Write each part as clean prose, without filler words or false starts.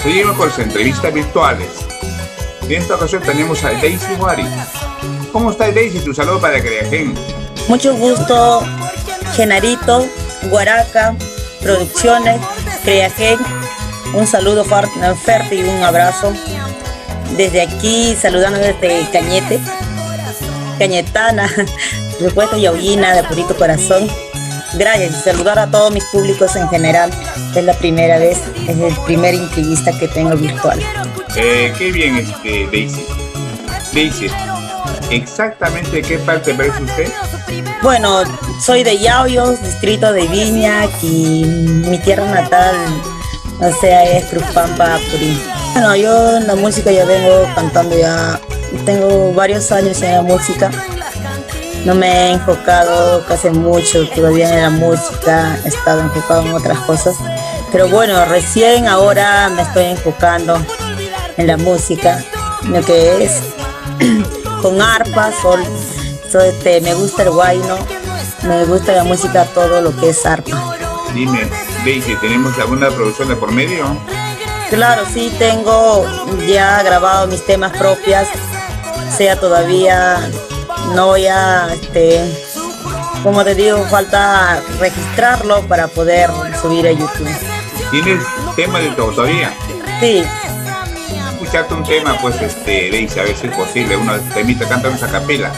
Seguimos con las entrevistas virtuales. En esta ocasión tenemos a Daisy Wari. ¿Cómo está Daisy? Tu saludo para Creagen. Mucho gusto, Genarito, Guaraca, Producciones, Creagen. Un saludo fuerte y un abrazo. Desde aquí, saludando desde Cañete, Cañetana, por supuesto, Yaullina, de purito corazón. Gracias y saludar a todos mis públicos en general. Es la primera vez, es el primer entrevista que tengo virtual. Qué bien, Daisy. Daisy, ¿exactamente de qué parte parece usted? Bueno, soy de Yauyos, distrito de Viña, y mi tierra natal, o sea, es Cruzpampa, Purí. Bueno, yo en la música ya vengo cantando ya, tengo varios años en la música. No me he enfocado casi mucho todavía en la música, he estado enfocado en otras cosas. Pero bueno, recién ahora me estoy enfocando en la música, lo que es con arpa, me gusta el guayno, me gusta la música, todo lo que es arpa. Dime, Daisy, ¿tenemos alguna producción de por medio? Claro, sí, tengo ya grabado mis temas propias, sea todavía, no ya, como te digo, falta registrarlo para poder subir a YouTube. ¿Tienes tema de tu autoría? Sí. Escucharte un tema, pues, Daisy, a ver si es posible, uno temita, cántanos a capela.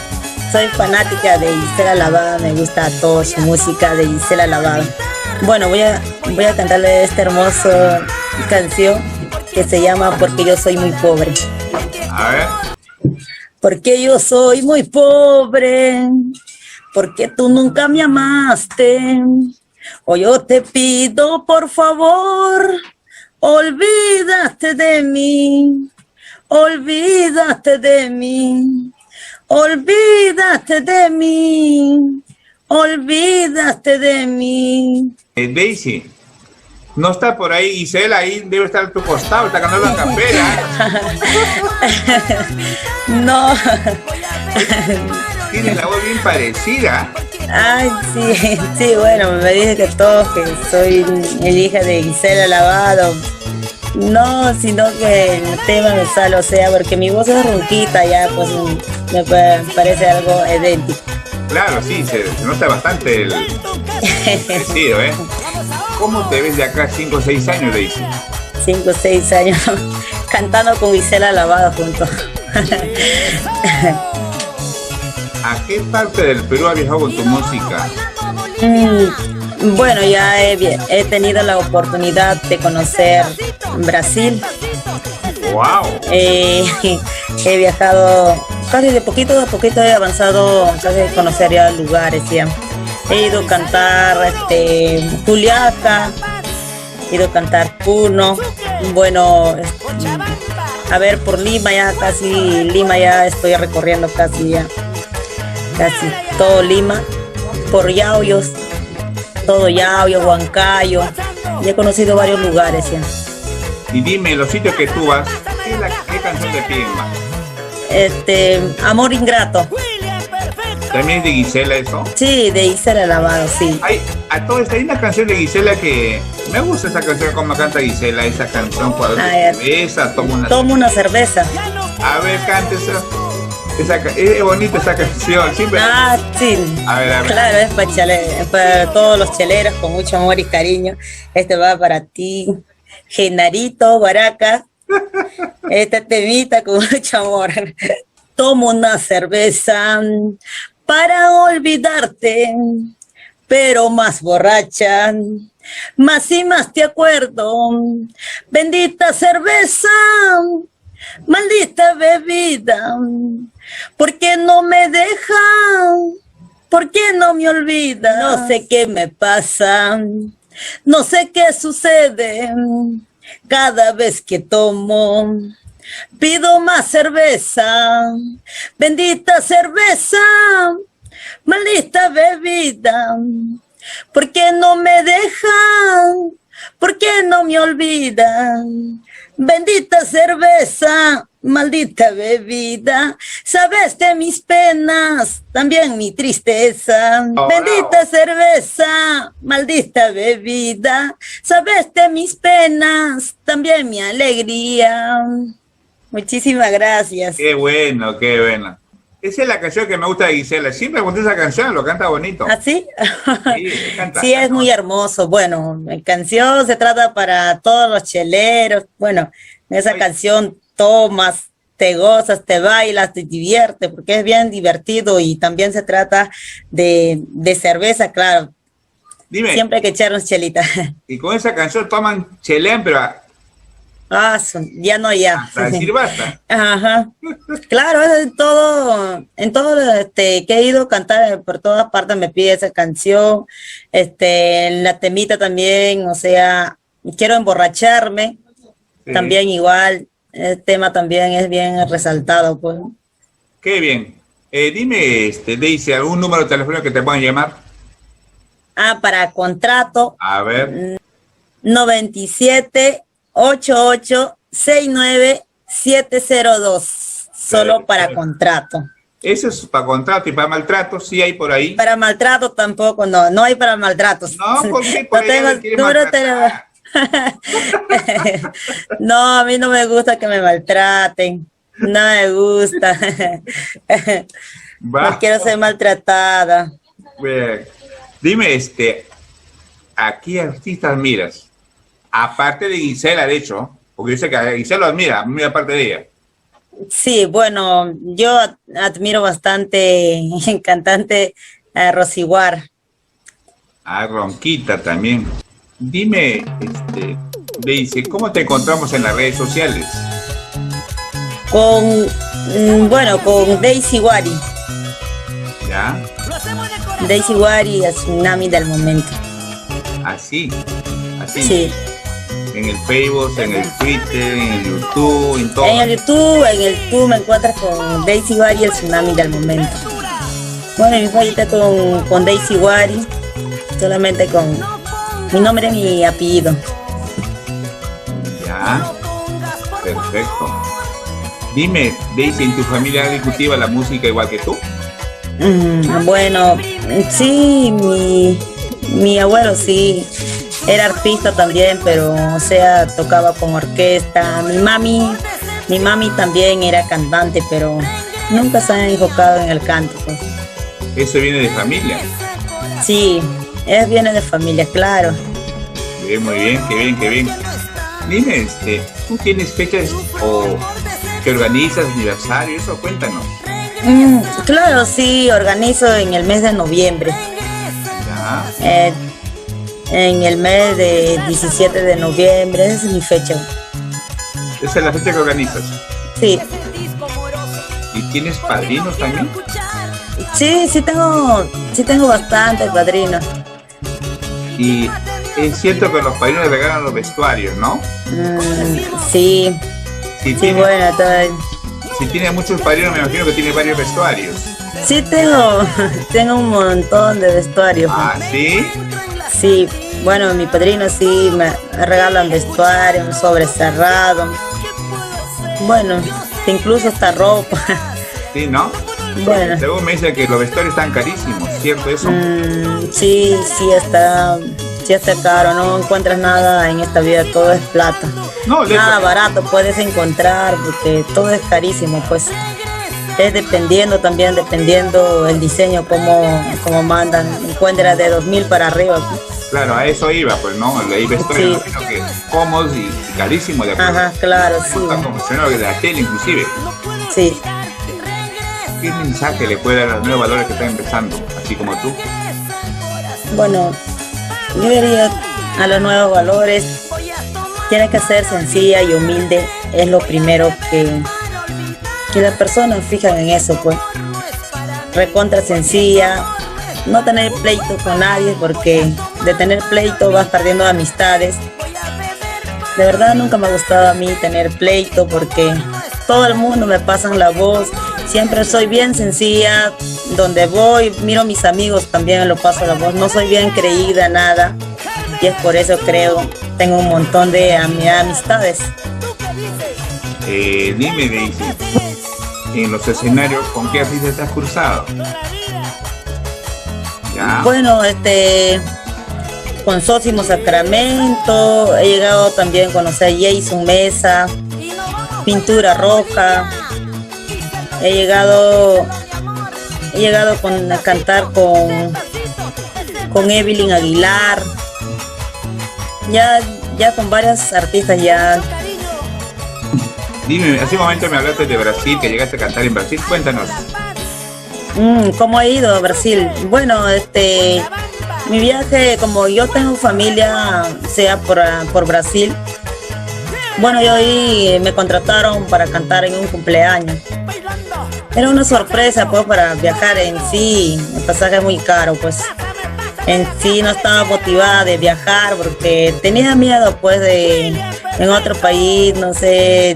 Soy fanática de Gisela Lavada, me gusta toda su música de Gisela Lavada. Bueno, voy a cantarle esta hermosa canción que se llama Porque yo soy muy pobre. A ver. Porque yo soy muy pobre, porque tú nunca me amaste. O yo te pido, por favor, olvídate de mí, olvídate de mí, olvídate de mí, olvídate de mí. Daisy, no está por ahí Gisela, ahí debe estar a tu costado, está cantando a capela. No. Tienes la voz bien parecida. Ay, sí, bueno, me dice que todos que soy hija de Gisela Lavado. No, sino que el tema me sale, o sea, porque mi voz es ronquita ya, pues me parece algo idéntico. Claro, sí, se nota bastante el parecido, ¿eh? ¿Cómo te ves de acá 5 o 6 años, Daisy? 5 o 6 años cantando con Gisela Lavado juntos. ¿A qué parte del Perú has viajado con tu música? Bueno, ya he tenido la oportunidad de conocer Brasil. ¡Wow! He viajado casi de poquito a poquito, he avanzado casi a conocer ya lugares ya. He ido a cantar Juliaca, he ido a cantar Puno. Bueno, a ver, por Lima ya estoy recorriendo casi todo Lima. Por Yauyos, todo Yauyos, Huancayo. Ya he conocido varios lugares ya. Y dime, en los sitios que tú vas, ¿qué canción te piden más? Amor Ingrato. ¿También es de Gisela eso? Sí, de Gisela Lavado, sí. Hay una canción de Gisela que me gusta, esa canción como canta Gisela, esa canción cuando cerveza, tomo una cerveza. A ver, cante esa. Es bonita esa canción. Siempre. Sí. A ver. Claro, es para todos los cheleros con mucho amor y cariño. Este va para ti, Genarito, Guaraca. Esta temita con mucho amor. Tomo una cerveza para olvidarte, pero más borracha, más y más te acuerdo. Bendita cerveza, maldita bebida, ¿por qué no me deja? ¿Por qué no me olvida? No sé qué me pasa, no sé qué sucede cada vez que tomo. Pido más cerveza, bendita cerveza, maldita bebida, ¿por qué no me deja? ¿Por qué no me olvida? Bendita cerveza, maldita bebida, sabes de mis penas, también mi tristeza. Oh, Bendita bravo. cerveza, maldita bebida, sabes de mis penas, también mi alegría. Muchísimas gracias. Qué bueno, qué bueno. Esa es la canción que me gusta de Gisela. Siempre cuando esa canción lo canta bonito. ¿Así? Sí, canta, Sí, es canta muy bonito. hermoso. Bueno, la canción se trata para todos los cheleros. Bueno, en esa Ay, canción tomas, te gozas, te bailas, te diviertes, porque es bien divertido y también se trata de cerveza, claro. dime, Siempre hay que echar unas chelitas. y con esa canción toman, chelean, pero Ah, ya no, ya. hasta decir basta. Ajá. Claro, es en todo que he ido a cantar por todas partes me pide esa canción, en la temita también, o sea, quiero emborracharme, Sí. también igual, el tema también es bien resaltado, pues. Qué bien. Dime, Daisy, algún número de teléfono que te puedan llamar. Ah, para contrato, A ver, 97 88 69 702, solo para perfecto. contrato. Eso es para contrato y para maltrato, sí hay por ahí. Para maltrato tampoco, no, no hay para maltratos. No, porque por No ahí tengo alguien quiere número de teléfono. maltratar. No, a mí no me gusta que me maltraten. No me gusta. No Va. quiero ser maltratada. Bien. Dime, ¿a qué artistas miras? Aparte de Gisela, de hecho, porque yo sé que a Gisela lo admira, muy aparte de ella. Sí, bueno, yo admiro bastante cantante Rosiguar. A Ronquita también. Dime, Daisy, ¿cómo te encontramos en las redes sociales? Con Daisy Wari. ¿Ya? Daisy Wari es Tsunami del momento. Así, así. Sí. En el Facebook, en el Twitter, en el YouTube, en todo. En el YouTube me encuentras con Daisy Wari, el Tsunami del momento. Bueno, mi fallita con Daisy Wari, solamente con mi nombre y mi apellido. Ya, perfecto. Dime, Daisy, ¿en tu familia alguien cultiva la música igual que tú? Bueno, sí, mi abuelo sí, era artista también, pero o sea, tocaba con orquesta. Mi mami también era cantante, pero nunca se han enfocado en el canto, pues. Eso viene de familia. Sí, viene de familia, claro. Muy bien, qué bien, qué bien. Dime, ¿tú tienes fechas o que organizas aniversario? Eso, cuéntanos. Claro, sí, organizo en el mes de noviembre. Ya, En el mes de 17 de noviembre, esa es mi fecha. esa es la fecha que organizas. Sí, ¿Y tienes padrinos también? sí tengo bastantes padrinos. Y es cierto que los padrinos regalan los vestuarios, ¿no? Sí, Si sí, tiene, bueno, si tiene muchos padrinos, me imagino que tiene varios vestuarios. sí tengo un montón de vestuarios. Ah, ¿sí? Sí, bueno, mi padrino sí me regalan vestuario, un sobre cerrado. Bueno, incluso hasta ropa. Sí, ¿no? Bueno. Luego me dice que los vestuarios están carísimos, ¿cierto eso? Sí está caro, no encuentras nada en esta vida, todo es plata. No, Nada barato puedes encontrar porque todo es carísimo, pues. Es dependiendo el diseño, como mandan. Encuentra de 2,000 para arriba. Claro, a eso iba, pues, ¿no? Leí vestuarios, Sí. imagino que cómodos y carísimos, de acuerdo. Ajá, claro, sí. Está confeccionado de la tele, inclusive. Sí. ¿Qué mensaje le puede dar a los nuevos valores que están empezando, así como tú? Bueno, yo diría a los nuevos valores, tiene que ser sencilla y humilde, es lo primero que las personas fijan en eso, pues. Recontra sencilla, no tener pleito con nadie, porque de tener pleito vas perdiendo amistades. De verdad nunca me ha gustado a mí tener pleito, porque todo el mundo me pasan la voz. Siempre soy bien sencilla, donde voy, miro a mis amigos también lo paso la voz. No soy bien creída, nada. Y es por eso tengo un montón de amistades. Dime, Daisy, en los escenarios, ¿con qué artista estás cruzado? ¿Ya? Bueno, con Sósimo Sacramento, he llegado también a conocer a Jason Mesa, Pintura Roja, he llegado a cantar con Evelyn Aguilar, ya con varios artistas ya. Dime, hace un momento me hablaste de Brasil, que llegaste a cantar en Brasil, cuéntanos. ¿Cómo he ido a Brasil? Bueno, mi viaje, como yo tengo familia, sea por Brasil, bueno, yo ahí me contrataron para cantar en un cumpleaños. Era una sorpresa, pues, para viajar en sí, el pasaje es muy caro, pues. En sí no estaba motivada de viajar porque tenía miedo, pues, en otro país, no sé,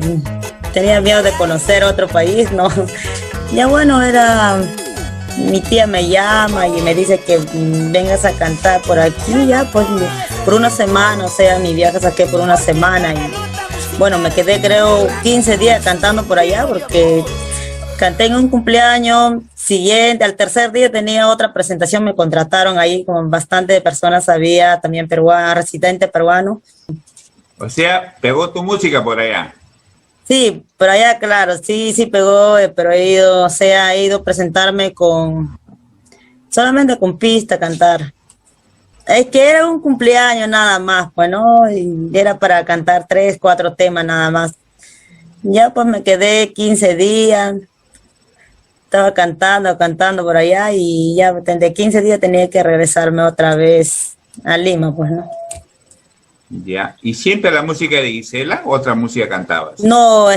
tenía miedo de conocer otro país, ¿no? Ya bueno, mi tía me llama y me dice que vengas a cantar por aquí, ya pues por una semana, o sea, mi viaje saqué por una semana y bueno, me quedé creo 15 días cantando por allá porque canté en un cumpleaños siguiente, al tercer día tenía otra presentación, me contrataron ahí, como bastante personas había, también peruano, residente peruano. O sea, pegó tu música por allá. Sí, por allá, claro, sí pegó, pero he ido a presentarme solamente con pista, cantar. Es que era un cumpleaños nada más, pues, ¿no? Y era para cantar 3, 4 temas nada más. Ya pues me quedé 15 días, estaba cantando por allá y ya de 15 días tenía que regresarme otra vez a Lima, pues, ¿no? Ya. ¿Y siempre la música de Gisela o otra música cantabas? No,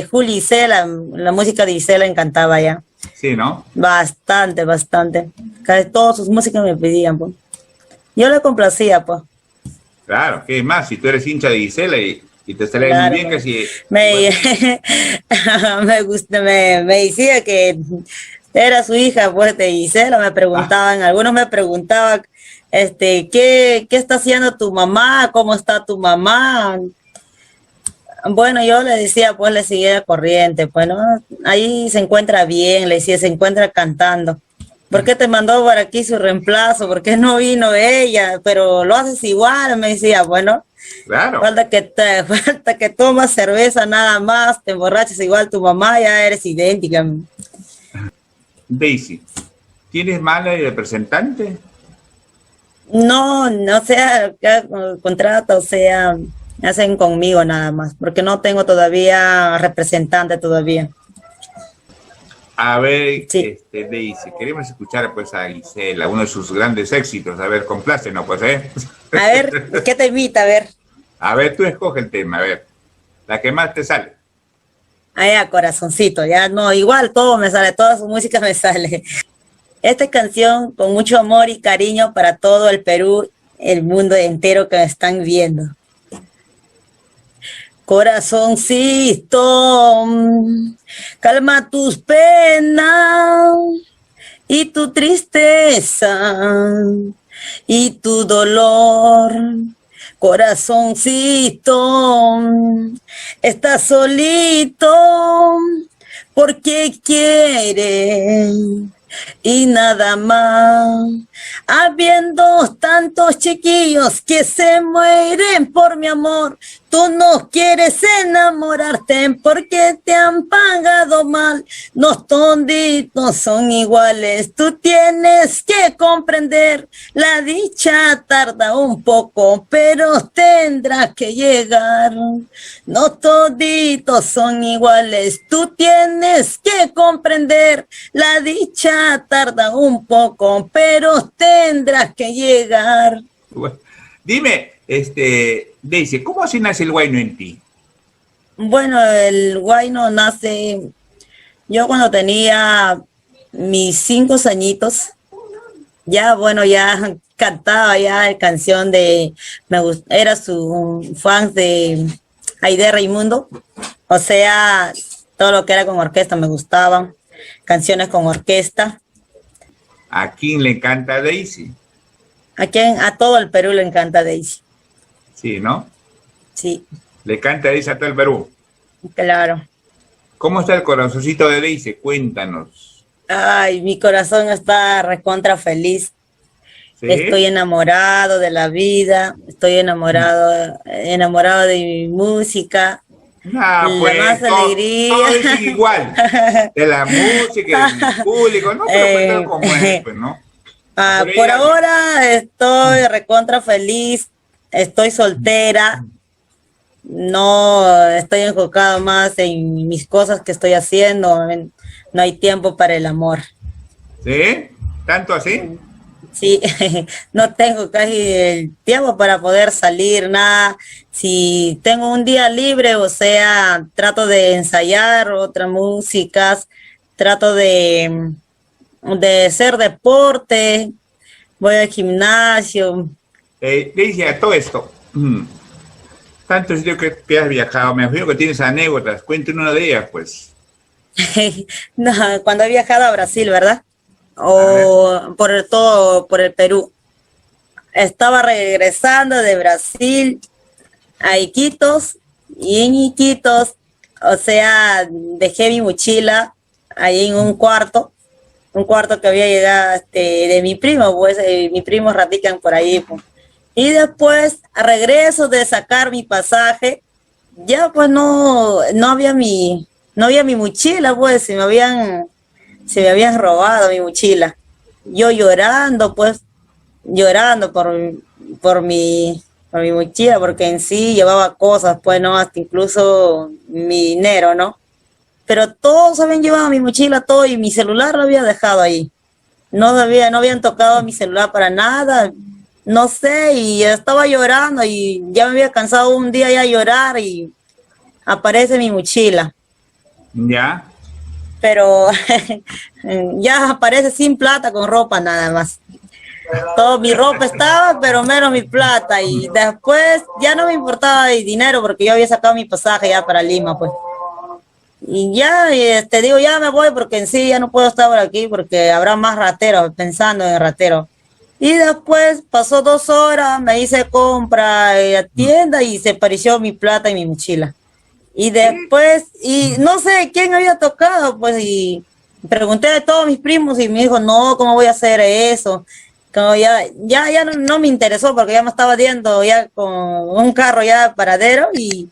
Juli Gisela, la música de Gisela encantaba ya. Sí, ¿no? Bastante. Casi todas sus músicas me pedían, pues. Yo le complacía, pues. Claro, ¿qué más? Si tú eres hincha de Gisela y te sale Claro, muy bien, que si... me decía que era su hija, pues, de Gisela, algunos me preguntaban, ¿qué está haciendo tu mamá? ¿Cómo está tu mamá? Bueno, yo le decía, pues, le seguía corriente, pues, ¿no? Ahí se encuentra bien, le decía, se encuentra cantando. ¿Por qué te mandó por aquí su reemplazo? ¿Por qué no vino ella? Pero lo haces igual, me decía, bueno. Claro. Falta que tomas cerveza nada más, te emborrachas igual tu mamá, ya eres idéntica. Daisy, ¿tienes mala de representante? No, sea contrato, o sea, hacen conmigo nada más, porque no tengo todavía representante todavía. A ver, Sí. Daisy, queremos escuchar pues a Gisela, uno de sus grandes éxitos. A ver, complácenos, pues, ¿eh? A ver, ¿qué te invita? A ver. A ver, tú escoge el tema, a ver. La que más te sale. Allá, corazoncito, ya no, igual todo me sale, toda su música me sale. Esta canción con mucho amor y cariño para todo el Perú, el mundo entero que me están viendo. Corazoncito, calma tus penas y tu tristeza y tu dolor. Corazoncito, estás solito porque quieres y nada más. Habiendo tantos chiquillos que se mueren por mi amor, tú no quieres enamorarte porque te han pagado mal. Los tonditos son iguales, tú tienes que comprender. La dicha tarda un poco, pero tendrá que llegar. Los toditos son iguales, tú tienes que comprender. La dicha tarda un poco, pero tendrás que llegar. Bueno, dime, Daisy, ¿cómo así nace el huayno en ti? Bueno, el huayno nace, yo cuando tenía mis 5 añitos, ya bueno, ya cantaba ya canción era su fan de Aide Raimundo, o sea, todo lo que era con orquesta me gustaba, canciones con orquesta. ¿A quién le encanta Daisy? A todo el Perú le encanta Daisy. Sí, ¿no? Sí. Le canta Daisy a todo el Perú. claro. ¿Cómo está el corazoncito de Daisy? Cuéntanos. Ay, mi corazón está recontra feliz. Estoy ¿Sí? enamorado de la vida, estoy enamorado de mi música, Ah, la más pues alegría. todos dicen igual, de la música, del público, ¿no? Pero cuéntanos Eh, cómo es, pues, ¿no? Ah, pero por ella, ahora estoy recontra feliz, estoy soltera, no estoy enfocado más en mis cosas que estoy haciendo, no hay tiempo para el amor. ¿sí? ¿Tanto así? Sí, no tengo casi el tiempo para poder salir, nada. Si tengo un día libre, o sea, trato de ensayar otras músicas, trato de hacer deporte, voy al gimnasio. Daisy, a todo esto, tanto sitio que has viajado, me imagino que tienes anécdotas, cuéntanos una de ellas, pues. No, cuando he viajado a Brasil, ¿verdad? A ver, O por todo, por el Perú. Estaba regresando de Brasil a Iquitos y en Iquitos, o sea, dejé mi mochila ahí en un cuarto que había llegado de mi primo, pues mis primos radican por ahí. Pues. Y después regreso de sacar mi pasaje, ya pues no había mi mochila, pues se me habían robado mi mochila. Yo llorando, pues, llorando por por mi mochila, porque en sí llevaba cosas, pues, ¿no? Hasta incluso mi dinero, ¿no? Pero todos habían llevado mi mochila, todo, y mi celular lo había dejado ahí. No habían tocado mi celular para nada, no sé, y estaba llorando, y ya me había cansado un día ya llorar, y aparece mi mochila. ya. Pero ya aparece sin plata, con ropa nada más. Todo mi ropa estaba, pero menos mi plata. Y después ya no me importaba el dinero porque yo había sacado mi pasaje ya para Lima, pues. Y ya, digo, ya me voy porque en sí ya no puedo estar por aquí porque habrá más rateros, pensando en rateros. Y después pasó 2 horas, me hice compra en la tienda y se apareció mi plata y mi mochila. Y ¿Sí? después, y no sé quién había tocado, pues, y pregunté a todos mis primos y me dijo, no, ¿cómo voy a hacer eso? Como ya no me interesó porque ya me estaba viendo ya con un carro ya paradero y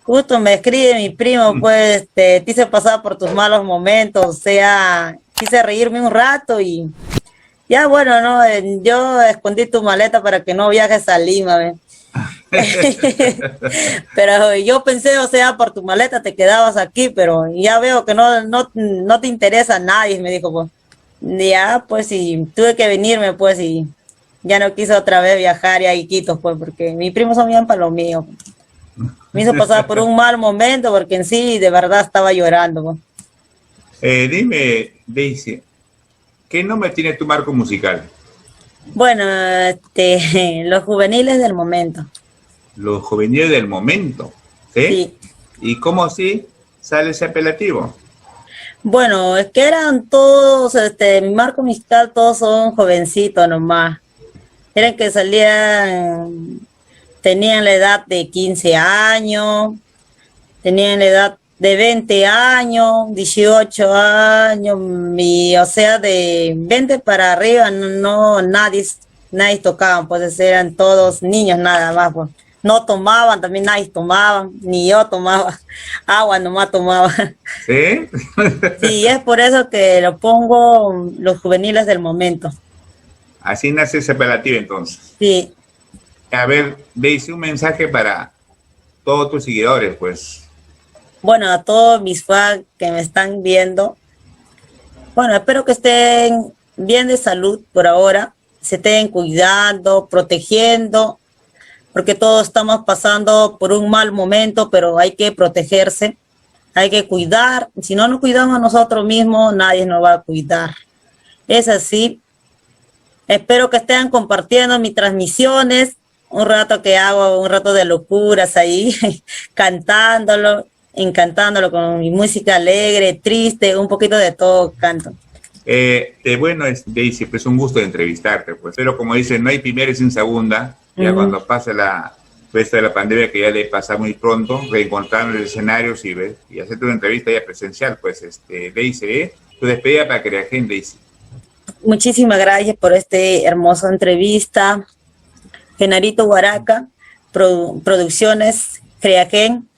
justo me escribe mi primo, pues, te hice pasar por tus malos momentos, o sea, quise reírme un rato y ya bueno, no, yo escondí tu maleta para que no viajes a Lima, ¿ve? Pero yo pensé, o sea, por tu maleta te quedabas aquí, pero ya veo que no te interesa a nadie, me dijo, pues. Ya, pues, y tuve que venirme, pues, y ya no quise otra vez viajar ya a Iquitos, pues, porque mis primos son bien para lo mío. Me hizo pasar por un mal momento, porque en sí, de verdad, estaba llorando, pues. Dime, Daisy, ¿qué nombre tiene tu marco musical? Bueno, los juveniles del momento, Los juveniles del momento, ¿sí? sí. ¿Y cómo así sale ese apelativo? Bueno, es que eran todos, mi marco musical, todos son jovencitos nomás. Eran que salían, tenían la edad de 15 años, tenían la edad de 20 años, 18 años, o sea, de 20 para arriba, nadie tocaba, pues eran todos niños nada más, pues. No tomaban, también nadie tomaba, ni yo tomaba, agua nomás tomaba. ¿Sí? Sí, es por eso que lo pongo los juveniles del momento. Así nace ese apelativo entonces. Sí, A ver, Daisy, un mensaje para todos tus seguidores, pues. bueno, a todos mis fans que me están viendo, bueno, espero que estén bien de salud por ahora, se estén cuidando, protegiendo, porque todos estamos pasando por un mal momento, pero hay que protegerse, hay que cuidar. Si no nos cuidamos a nosotros mismos, nadie nos va a cuidar. Es así. Espero que estén compartiendo mis transmisiones, un rato que hago, un rato de locuras ahí, cantándolo, encantándolo con mi música alegre, triste, un poquito de todo canto. Bueno, Daisy, pues un gusto de entrevistarte, pues. Pero como dicen, no hay primera sin segunda. Ya Mm, cuando pase esto de la pandemia que ya le pasa muy pronto, reencontrarnos en escenarios y hacerte una entrevista ya presencial, pues, Daisy, tu despedida para que la gente dice. Muchísimas gracias por esta hermosa entrevista. Genarito Huaraca, Producciones, Creagen,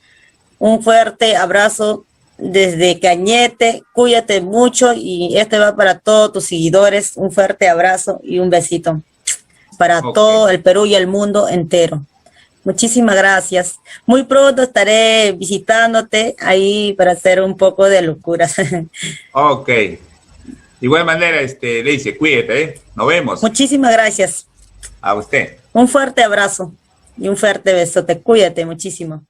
un fuerte abrazo desde Cañete, cuídate mucho y este va para todos tus seguidores, un fuerte abrazo y un besito para todo el Perú y el mundo entero. Muchísimas gracias. Muy pronto estaré visitándote ahí para hacer un poco de locuras. Ok. De igual manera, Daisy, cuídate, Nos vemos. Muchísimas gracias. A usted. Un fuerte abrazo y un fuerte besote. Cuídate muchísimo.